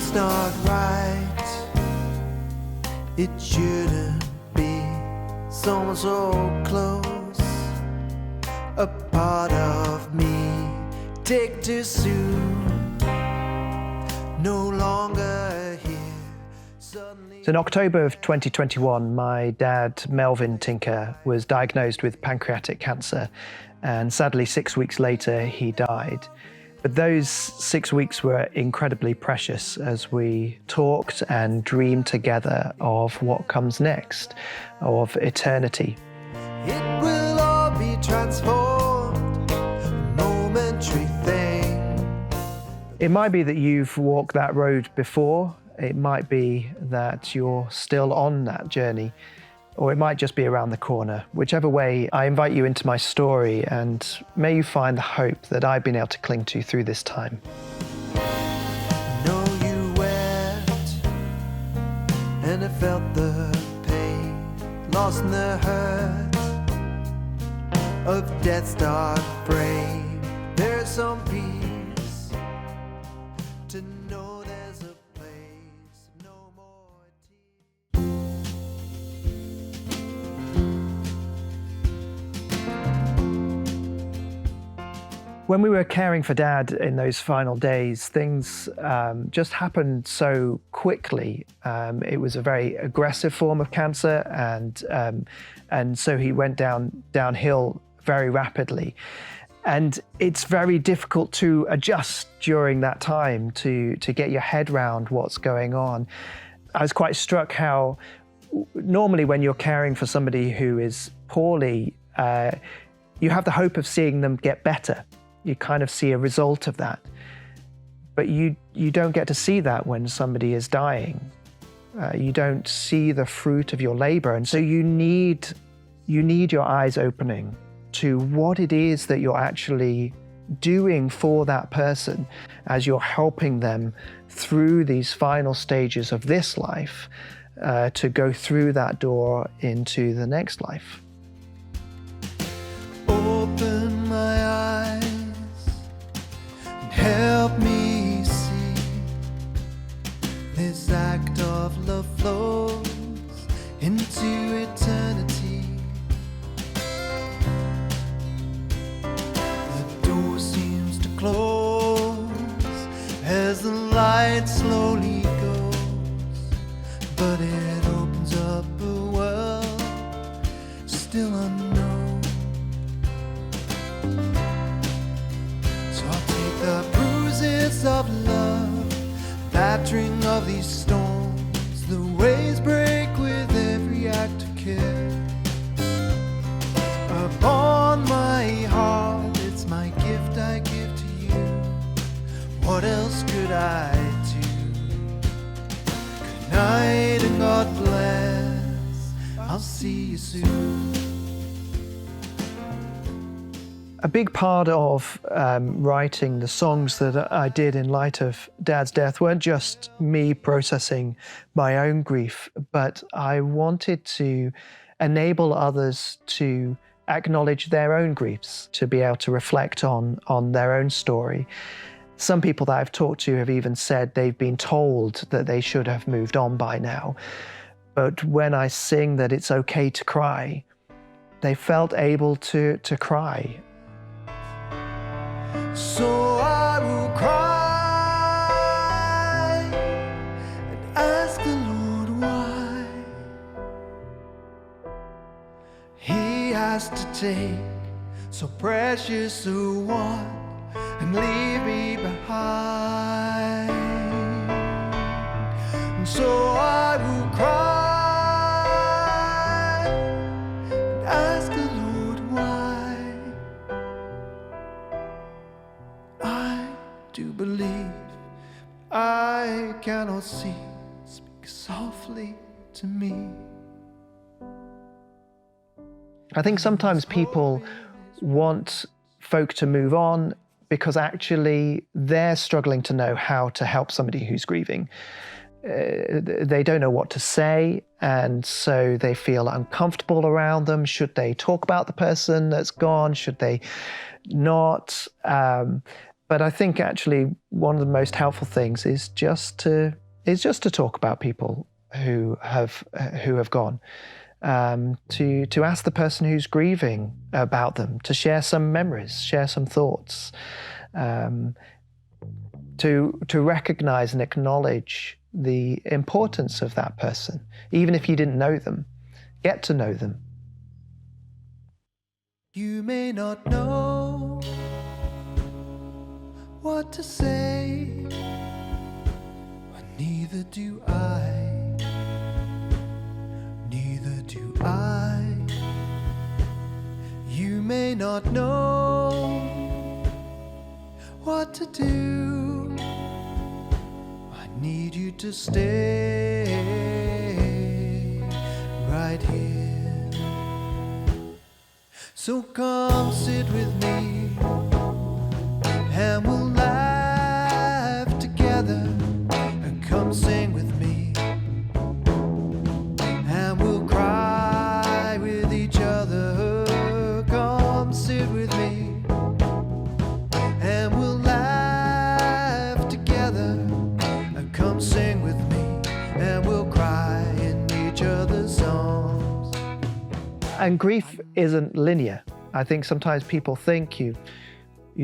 It's not right, it shouldn't be. Someone so close, a part of me, take too soon, no longer here. Suddenly... So in October of 2021, my dad, Melvin Tinker, was diagnosed with pancreatic cancer, and sadly 6 weeks later he died. But those 6 weeks were incredibly precious as we talked and dreamed together of what comes next, of eternity. It will all be transformed, a momentary thing. It might be that you've walked that road before. It might be that you're still on that journey, or it might just be around the corner. Whichever way, I invite you into my story, and may you find the hope that I've been able to cling to through this time. Know you wept, and I felt the pain, lost in the hurt of death's dark frame. There's some peace to know there's a place, no more tears. When we were caring for Dad in those final days, things just happened so quickly. It was a very aggressive form of cancer, and so he went downhill very rapidly. And it's very difficult to adjust during that time to get your head around what's going on. I was quite struck how normally when you're caring for somebody who is poorly, you have the hope of seeing them get better. You kind of see a result of that. But you don't get to see that when somebody is dying. You don't see the fruit of your labor. And so you need your eyes opening to what it is that you're actually doing for that person as you're helping them through these final stages of this life to go through that door into the next life. Open my eyes and help me see this act of love flows into eternity. The door seems to close as the light slowly goes, but it opens up a world still unknown. So I'll take the bruises of love, battering of these storms. The waves break with every act of care. Upon my heart, it's my gift I give to you. What else could I do? Good night and God bless. I'll see you soon. A big part of writing the songs that I did in light of Dad's death weren't just me processing my own grief, but I wanted to enable others to acknowledge their own griefs, to be able to reflect on their own story. Some people that I've talked to have even said they've been told that they should have moved on by now. But when I sing that it's okay to cry, they felt able to cry. So I will cry and ask the Lord why He has to take so precious a one and leave me behind. And so I will cry and ask the Lord why. I do believe I cannot see. Speak softly to me. I think sometimes people want folk to move on because actually they're struggling to know how to help somebody who's grieving. They don't know what to say, and so they feel uncomfortable around them. Should they talk about the person that's gone? Should they not? But I think actually one of the most helpful things is just to talk about people who have gone. To ask the person who's grieving about them, to share some memories, share some thoughts, to recognize and acknowledge the importance of that person, even if you didn't know them. Get to know them. You may not know what to say, but neither do I. Neither do I. You may not know what to do. I need you to stay right here. So come sit with me and we'll laugh together, and come sing with me and we'll cry with each other. Come sit with me and we'll laugh together, and come sing with me and we'll cry in each other's arms. And grief isn't linear. I think sometimes people think you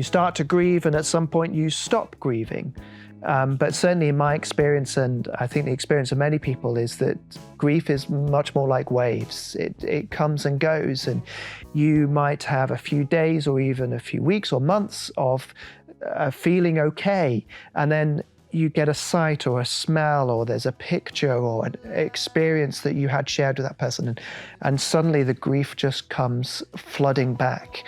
start to grieve and at some point you stop grieving. But certainly in my experience, and I think the experience of many people, is that grief is much more like waves. It comes and goes, and you might have a few days or even a few weeks or months of feeling okay, and then you get a sight or a smell, or there's a picture or an experience that you had shared with that person, and suddenly the grief just comes flooding back.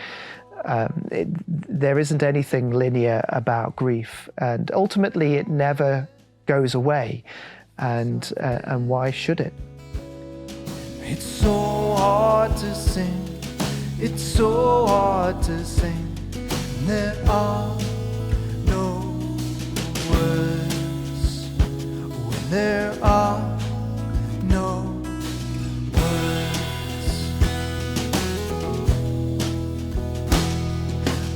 There isn't anything linear about grief, and ultimately it never goes away. And why should it? It's so hard to sing. It's so hard to sing. There are no words when there are no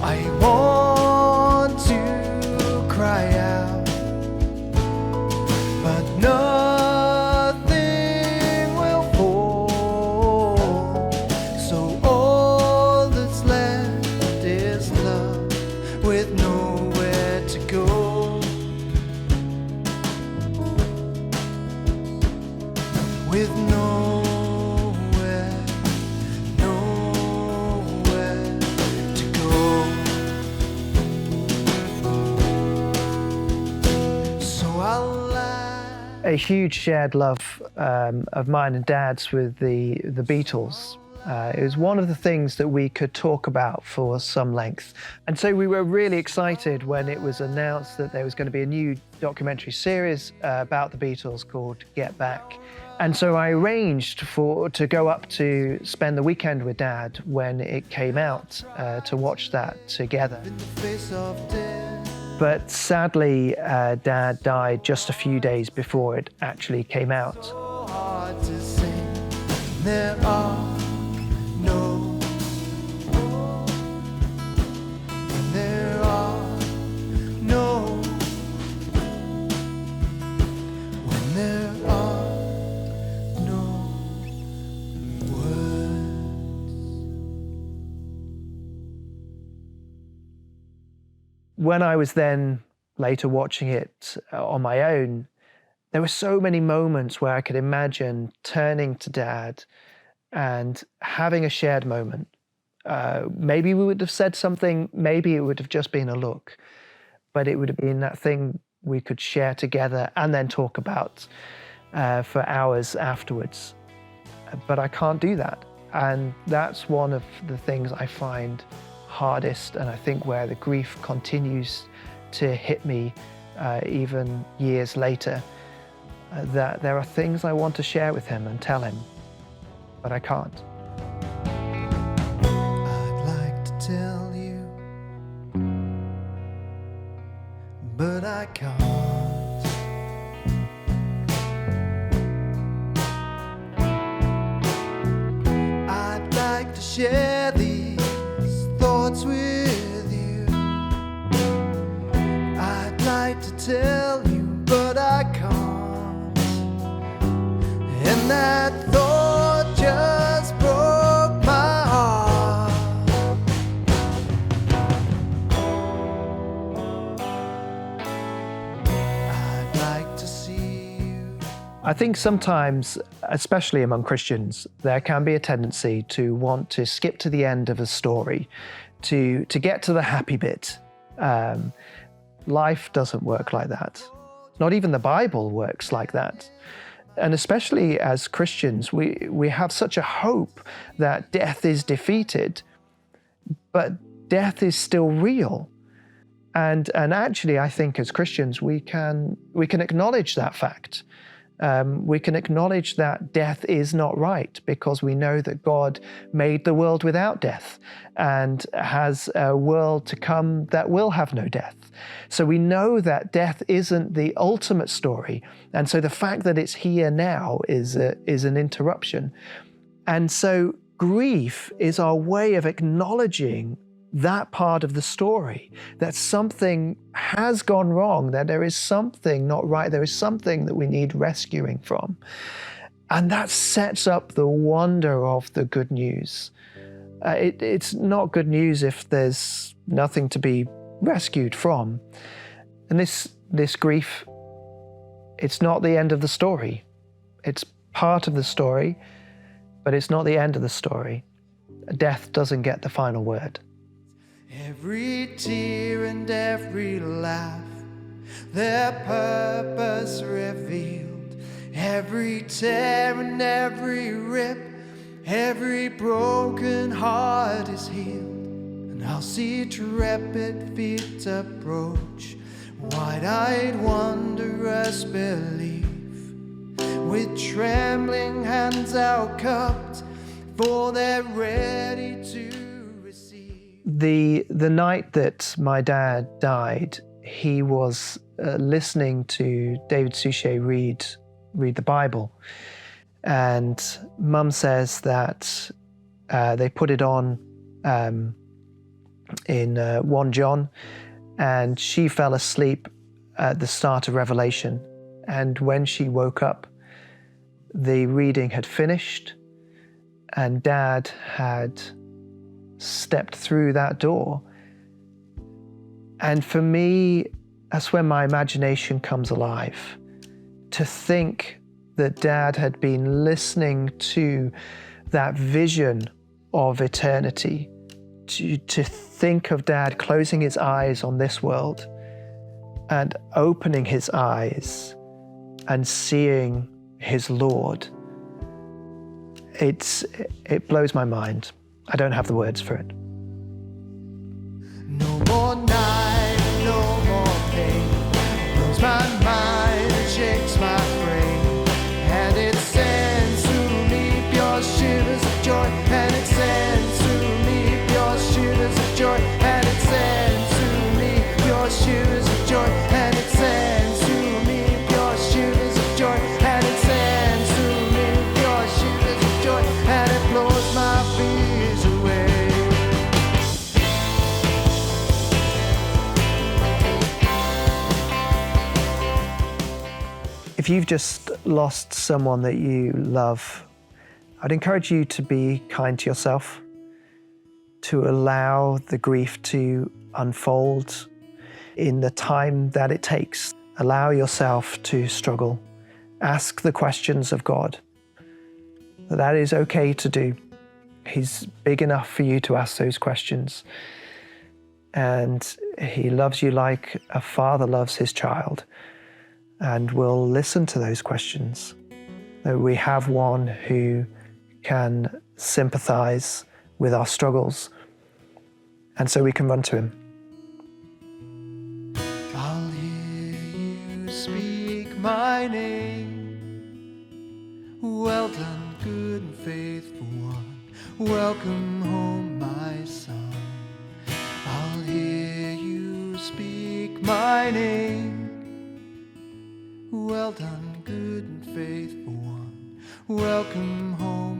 I want to cry out, but nothing will fall. So all that's left is love with nowhere to go. With nowhere to go. A huge shared love of mine and Dad's with the Beatles. It was one of the things that we could talk about for some length. And so we were really excited when it was announced that there was going to be a new documentary series about the Beatles called Get Back. And so I arranged to go up to spend the weekend with Dad when it came out, to watch that together. In the face of death. But sadly, Dad died just a few days before it actually came out. So hard to sing. There are no. There are no. When there are no words. When I was then later watching it on my own, there were so many moments where I could imagine turning to Dad and having a shared moment. Maybe we would have said something, maybe it would have just been a look, but it would have been that thing we could share together and then talk about for hours afterwards. But I can't do that. And that's one of the things I find hardest, and I think where the grief continues to hit me even years later, that there are things I want to share with him and tell him, but I can't. I'd like to tell you, but I can't. I'd like to share these thoughts with you, tell you, but I can't. And that thought just broke my heart. I'd like to see you. I think sometimes, especially among Christians, there can be a tendency to want to skip to the end of a story, to get to the happy bit. Life doesn't work like that. Not even the Bible works like that. And especially as Christians, we have such a hope that death is defeated, but death is still real. And actually, I think as Christians, we can acknowledge that fact. We can acknowledge that death is not right because we know that God made the world without death and has a world to come that will have no death. So we know that death isn't the ultimate story. And so the fact that it's here now is an interruption. And so grief is our way of acknowledging that part of the story, that something has gone wrong, that there is something not right, there is something that we need rescuing from. And that sets up the wonder of the good news. It's not good news if there's nothing to be rescued from. And this grief, it's not the end of the story. It's part of the story, but it's not the end of the story. Death doesn't get the final word. Every tear and every laugh, their purpose revealed. Every tear and every rip, every broken heart is healed. And I'll see trepid feet approach, wide-eyed wondrous belief, with trembling hands outcupped, for they're ready to receive. The night that my dad died, he was listening to David Suchet read the Bible. And Mum says that they put it on in 1 John, and she fell asleep at the start of Revelation. And when she woke up, the reading had finished, and Dad had stepped through that door. And for me, that's when my imagination comes alive. To think that Dad had been listening to that vision of eternity, to think of Dad closing his eyes on this world and opening his eyes and seeing his Lord. It blows my mind. I don't have the words for it. No more night, no more pain, blows my mind and shakes my brain, and it sends to me pure shivers of joy, and it sends to me pure shivers of joy, and it sends to me pure shivers of joy, and it sends to me pure shivers of joy, and it sends to me pure shivers of joy, and it blows my fears away. If you've just lost someone that you love, I'd encourage you to be kind to yourself, to allow the grief to unfold in the time that it takes. Allow yourself to struggle. Ask the questions of God. That is okay to do. He's big enough for you to ask those questions. And he loves you like a father loves his child, and will listen to those questions. That we have one who can sympathize with our struggles, and so we can run to him. I'll hear you speak my name. Well done, good and faithful one. Welcome home, my son. I'll hear you speak my name. Well done, good and faithful one. Welcome home,